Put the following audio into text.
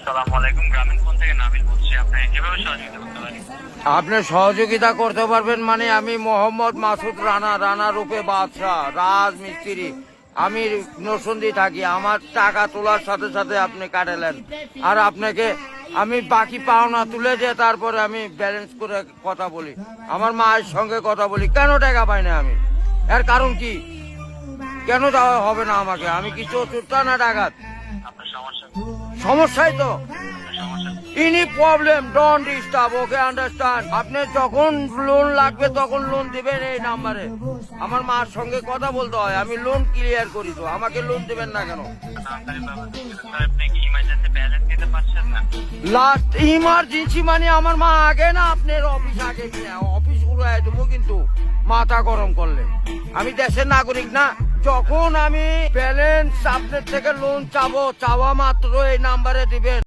আসসালামু আলাইকুম, গ্রামীণ ফোন থেকে নাবিল বলছি। আপনি কিভাবে সহযোগিতা করতে পারি? আপনি সহযোগিতা করতে পারবেন মানে আমি মোহাম্মদ মাসুদ রানা রূপে বাদশাহ রাজমিস্ত্রি। আমি নরসিংদী থাকি। আমার টাকা তোলার সাথে সাথে আপনি কাটালেন, আর আপনাকে আমি বাকি পাওনা তুলে দিয়ে তারপরে আমি ব্যালেন্স করে কথা বলি, আমার মায়ের সঙ্গে কথা বলি। কেন টাকা পাই না আমি? এর কারণ কি? কেন দেওয়া হবে না আমাকে? আমি কি চতুর্থ না ডাকাত? আপনার সমস্যা সমস্যাই তো সমস্যা any problem don't disturb, okay understand. আপনি যখন লোন লাগবে তখন লোন দিবেন এই নাম্বারে। আমার মার সঙ্গে কথা বলতে হয়, আমি লোন ক্লিয়ার করি। তো আমাকে লোন দিবেন না কেন? তাড়াতাড়ি ব্যবস্থা করতে। স্যার, আপনি কি ইমার্জেন্সি ব্যালেন্স দিতে পারছেন না? লাস্ট ইমার্জেন্সি মানে আমার মা আগে না আপনার অফিস আগে কিনা অফিস উড়াই দেবো কিন্তু মাথা গরম করলে। আমি দেশের নাগরিক না। যখন আমি ব্যালেন্স আপনার থেকে লোন চাবো, চাওয়া মাত্র এই নাম্বারে দিবেন।